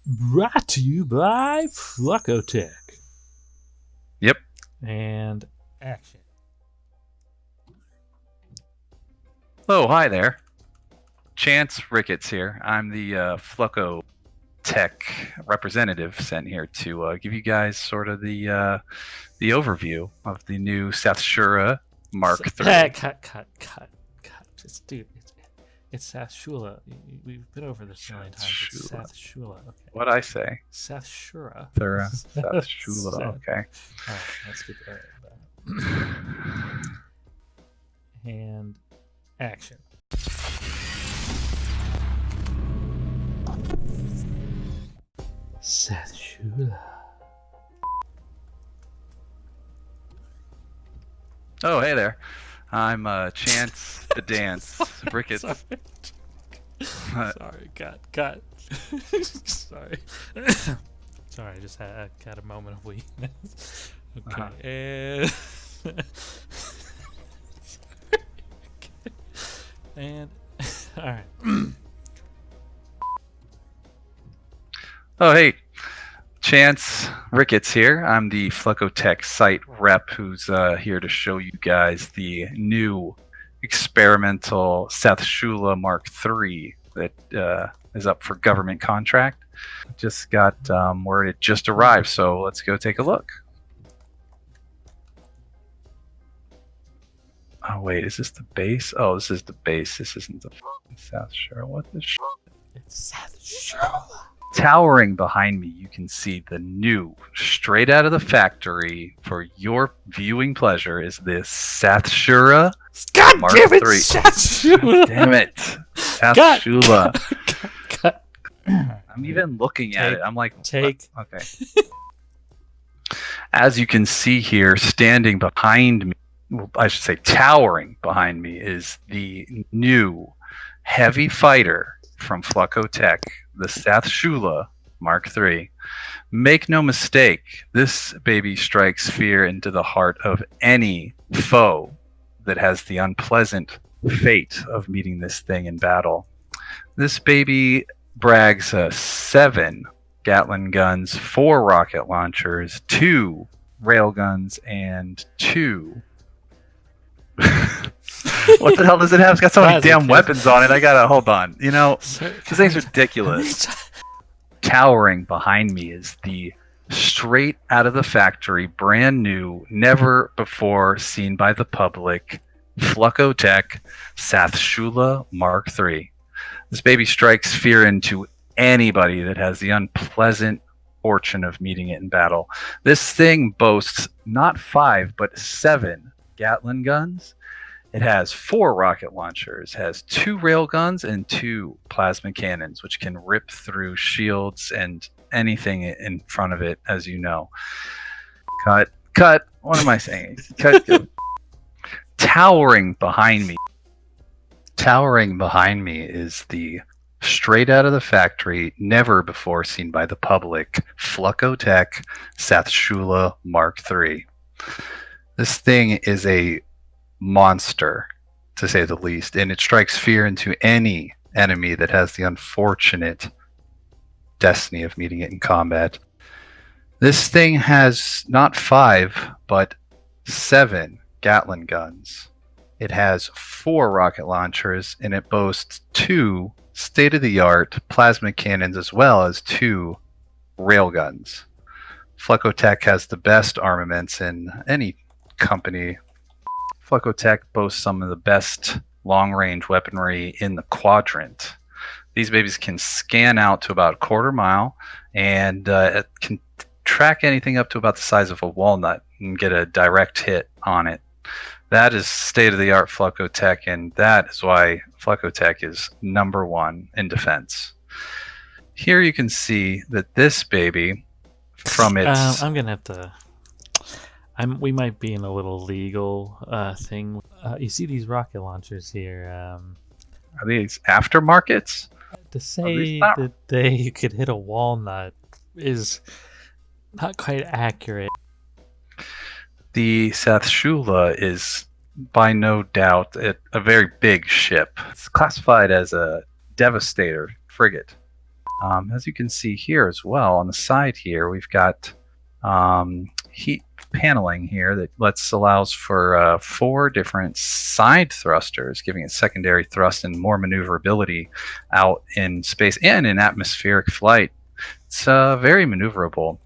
Brought to you by Flucko-Tech. Yep. And action. Oh, hi there. Chance Rickets here. I'm the Flucko-Tech representative sent here to give you guys sort of the overview of the new Sathshula Mark III. Cut. Just, dude, it's Sathshula. We've been over this a million times. It's Sathshula. Okay. What'd I say? Sathshula. Sathshula. Okay. All right, let's get that. And action. Sathshula. Oh, hey there. I'm Chance the Dance Rickets. Sorry, cut. Sorry. Sorry, I just had a moment of weakness. Okay, and all right. Oh, hey. Chance Rickets here. I'm the Flucko-Tech site rep who's here to show you guys the new experimental Sathshula Mark III that is up for government contract. Just got word it just arrived, so let's go take a look. Oh wait, is this the base? Oh, this is the base. This isn't the Sathshula. What the sh**? It's Sathshula. Towering behind me, you can see the new, straight out of the factory for your viewing pleasure is this Sathshula Mark III. Sathshula. Damn it, Sathshula. Cut. I'm even looking at it. I'm like, take. what? Okay. As you can see here, standing behind me, well, I should say towering behind me, is the new heavy fighter from Flucko-Tech, the Sathshula Mark III. Make no mistake, this baby strikes fear into the heart of any foe that has the unpleasant fate of meeting this thing in battle. This baby brags 7 Gatling guns, 4 rocket launchers, 2 railguns, and 2 what the hell does it have? It's got so many damn weapons on it. I gotta hold on. You know, this thing's ridiculous. Towering behind me is the straight out of the factory, brand new, never before seen by the public Flucko-Tech Sathshula Mark III. This baby strikes fear into anybody that has the unpleasant fortune of meeting it in battle. This thing boasts not 5 but 7 Gatling guns. It has 4 rocket launchers, has 2 railguns, and 2 plasma cannons, which can rip through shields and anything in front of it, as you know. Cut. What am I saying? Cut. Towering behind me is the straight out of the factory, never before seen by the public, Flucko-Tech Sathshula Mark III. This thing is a monster, to say the least, and it strikes fear into any enemy that has the unfortunate destiny of meeting it in combat. This thing has not 5 but 7 Gatling guns. It has 4 rocket launchers, and it boasts 2 state-of-the-art plasma cannons as well as 2 railguns. Flucko-Tech has the best armaments in any company. Flucko-Tech boasts some of the best long-range weaponry in the quadrant. These babies can scan out to about a quarter mile, and it can track anything up to about the size of a walnut and get a direct hit on it. That is state-of-the-art Flucko-Tech, and that is why Flucko-Tech is #1 in defense. Here you can see that this baby, from its... I'm going to have to... we might be in a little legal thing. You see these rocket launchers here. Are these aftermarkets? To say that they could hit a walnut is not quite accurate. The Sathshula is by no doubt a very big ship. It's classified as a Devastator frigate. As you can see here as well, on the side here, we've got heat paneling here that allows for 4 different side thrusters, giving it secondary thrust and more maneuverability out in space and in atmospheric flight. It's very maneuverable,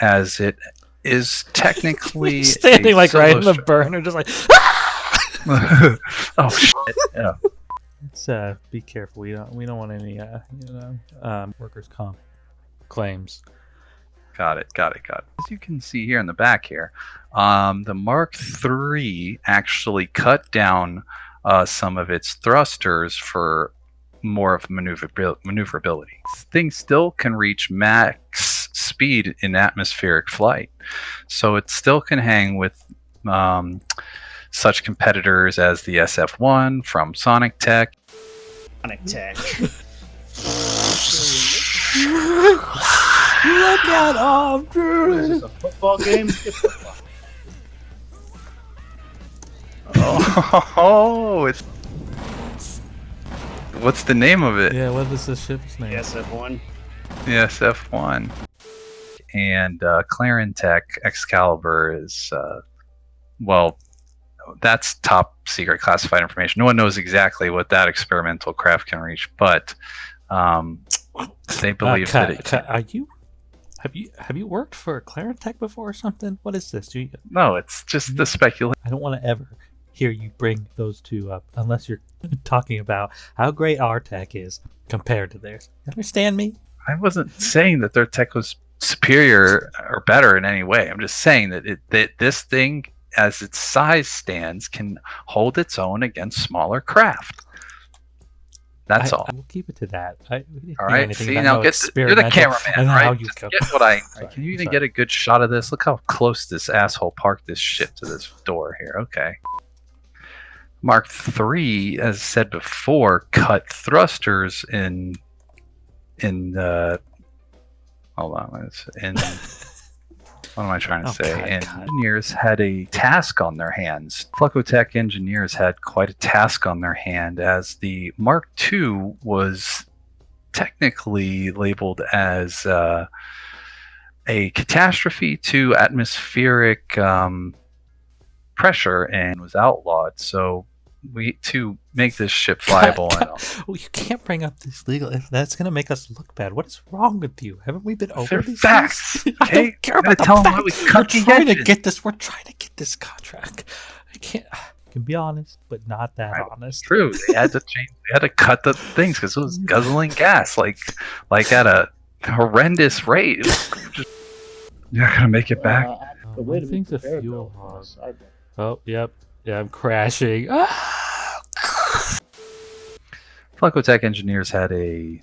as it is technically standing like right in the burner, just like. Oh shit! Yeah. Let's be careful. We don't want any workers' comp claims. Got it. As you can see here in the back here, the Mark III actually cut down some of its thrusters for more of maneuverability. This thing still can reach max speed in atmospheric flight, so it still can hang with such competitors as the SF-1 from Sonic-Tech. Sonic-Tech. Look out off, Drew! Is this a football game? Oh, it's... What's the name of it? Yeah, what is the ship's name? SF-1. The SF-1. And Aclaren Tech Excalibur is, well, that's top secret classified information. No one knows exactly what that experimental craft can reach, but they believe that it can. Have you worked for Tech before or something? What is this? No, it's just the speculation. I don't want to ever hear you bring those two up unless you're talking about how great our tech is compared to theirs. You understand me? I wasn't saying that their tech was superior or better in any way. I'm just saying that this thing, as its size stands, can hold its own against smaller craft. That's all. I will keep it to that. All right. See, now you're the cameraman, right? Just get what I. Right, can you even get a good shot of this? Look how close this asshole parked this shit to this door here. Okay. Mark III, as said before, cut thrusters in hold on, what am I trying to say? God. Engineers had a task on their hands. Flucko-Tech engineers had quite a task on their hand, as the Mark II was technically labeled as a catastrophe to atmospheric pressure and was outlawed. So to make this ship flyable. Well, you can't bring up this legal. If that's going to make us look bad. What is wrong with you? Haven't we been over these facts? Things? Okay, I don't care about the facts. We're trying to get this contract. I can't. I can be honest, but not that honest. True. They had to change. They had to cut the things because it was guzzling gas, like at a horrendous rate. You're not gonna make it back. I think the fuel hog. Oh, yep. Yeah, I'm crashing. Flucko-Tech engineers had a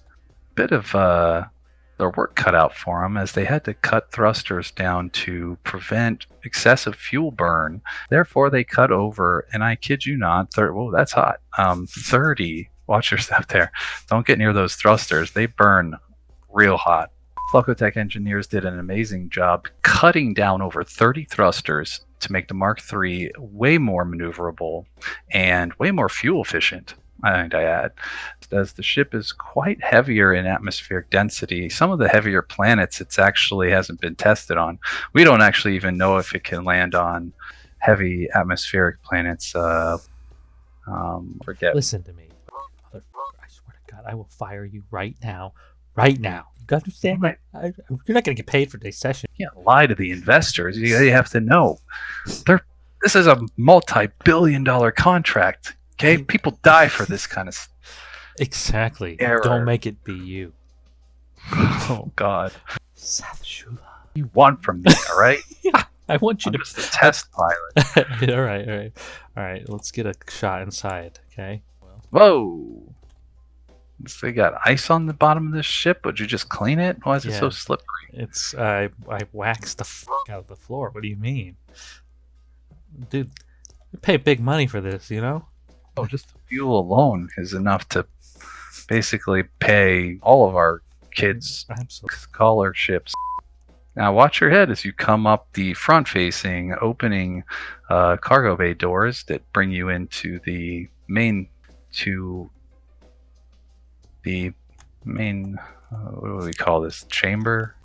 bit of their work cut out for them, as they had to cut thrusters down to prevent excessive fuel burn. Therefore, they cut over, and I kid you not, whoa, that's hot. 30. Watch yourself there. Don't get near those thrusters. They burn real hot. Flucko-Tech engineers did an amazing job cutting down over 30 thrusters to make the Mark III way more maneuverable and way more fuel efficient, I add. As the ship is quite heavier in atmospheric density, some of the heavier planets it actually hasn't been tested on. We don't actually even know if it can land on heavy atmospheric planets. Listen to me, motherfucker. I swear to God, I will fire you right now. Right now. You understand? Right. You're not going to get paid for this session. You can't lie to the investors. You have to know. This is a multi-billion-dollar contract. Okay? People die for this kind of Exactly. error. Don't make it be you. Oh, God. Sathshula. What you want from me, all right? Yeah, I want you I'm to... just a test pilot. All right. Let's get a shot inside, okay? Whoa. So they got ice on the bottom of this ship. Would you just clean it? Why is it so slippery? It's I waxed the out of the floor. What do you mean? Dude, you pay big money for this, you know? Oh, just the fuel alone is enough to basically pay all of our kids' scholarships. Now watch your head as you come up the front-facing opening cargo bay doors that bring you into the main main, what do we call this, chamber?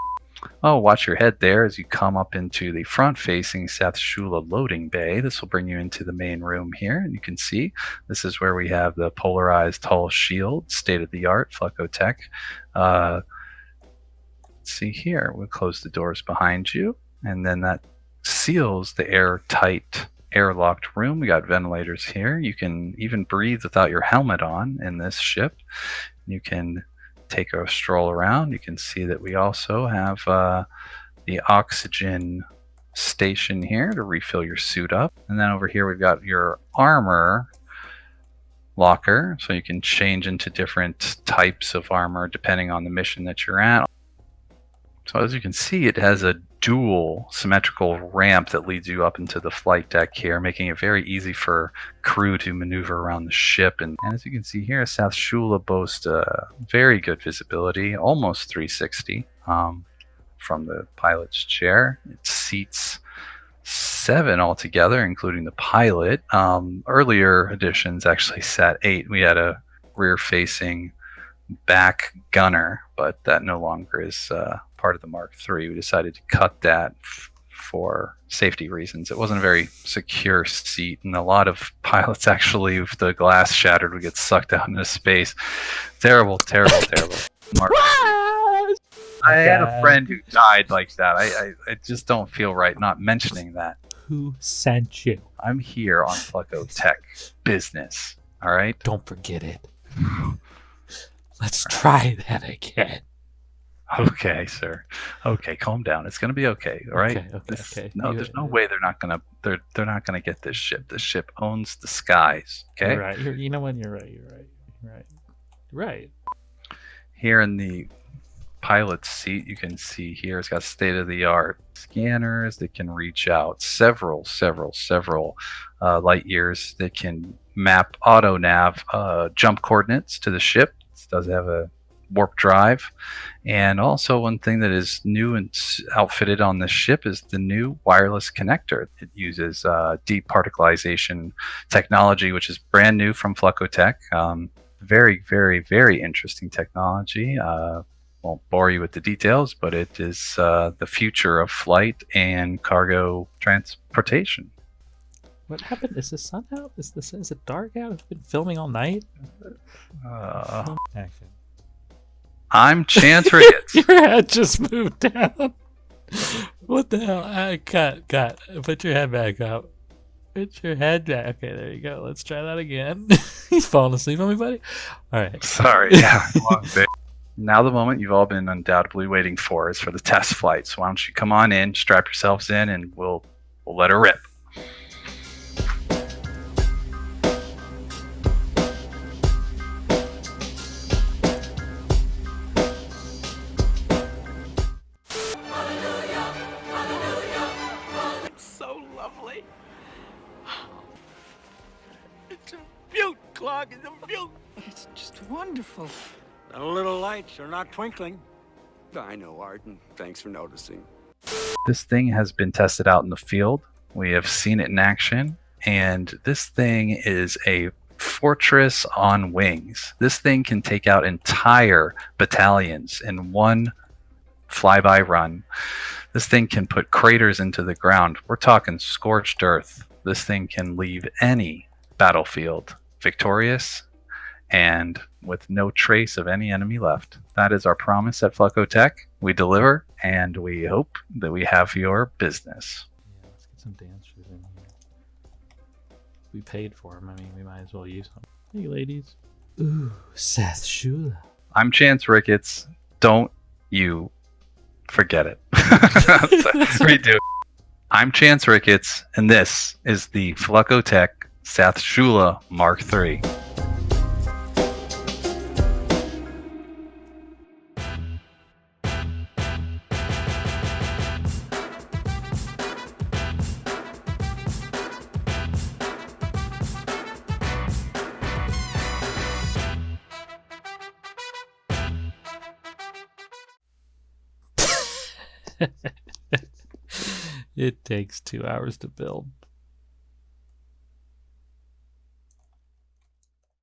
Oh, watch your head there as you come up into the front-facing Sathshula loading bay. This will bring you into the main room here, and you can see this is where we have the polarized hull shield, state-of-the-art Flucko-Tech. Let's see here. We'll close the doors behind you, and then that seals the airtight, airlocked room. We got ventilators here. You can even breathe without your helmet on in this ship. You can take a stroll around. You can see that we also have the oxygen station here to refill your suit up. And then over here we've got your armor locker, so you can change into different types of armor depending on the mission that you're at. So as you can see, it has a dual symmetrical ramp that leads you up into the flight deck here, making it very easy for crew to maneuver around the ship. And as you can see here, Sathshula boasts very good visibility, almost 360 from the pilot's chair. It seats 7 altogether, including the pilot. Earlier editions actually sat 8. We had a rear-facing back gunner, but that no longer is part of the Mark III. We decided to cut that for safety reasons. It wasn't a very secure seat, and a lot of pilots actually, if the glass shattered, would get sucked out into space. Terrible, terrible, terrible. Mark I had a friend who died like that. I just don't feel right not mentioning that. Who sent you? I'm here on Flucko-Tech business. All right? Don't forget it. Let's try that again. Okay, sir. Okay, calm down. It's gonna be okay. All right. Okay. No, there's no way they're not gonna get this ship. This ship owns the skies. Okay. You're right. You know what? You're right. Here in the pilot's seat, you can see here it's got state-of-the-art scanners that can reach out several light years. That can map auto nav jump coordinates to the ship. It does have a warp drive, and also one thing that is new and outfitted on this ship is the new wireless connector. It uses deep particleization technology, which is brand new from Flucko-Tech. Very, very, very interesting technology. Won't bore you with the details, but it is the future of flight and cargo transportation. What happened? Is the sun out? Is it dark out? Have been filming all night? Action. I'm Chance Rickets. Your head just moved down. What the hell? Cut. Put your head back up. Put your head back. Okay, there you go. Let's try that again. He's falling asleep on me, buddy. All right. Sorry. Yeah. Long day. Now the moment you've all been undoubtedly waiting for is for the test flight. So why don't you come on in, strap yourselves in, and we'll let her rip. It's just wonderful. The little lights are not twinkling. I know, Arden. Thanks for noticing. This thing has been tested out in the field. We have seen it in action, and this thing is a fortress on wings. This thing can take out entire battalions in one flyby run. This thing can put craters into the ground. We're talking scorched earth. This thing can leave any battlefield victorious and with no trace of any enemy left. That is our promise at Flucko-Tech. We deliver, and we hope that we have your business. Yeah, let's get some dancers in here. We paid for them. I mean, we might as well use them. Hey, ladies. Ooh, Sathshula. I'm Chance Rickets. Don't you forget it. Redo. I'm Chance Rickets, and this is the Flucko-Tech Sathshula Mark III. It takes 2 hours to build.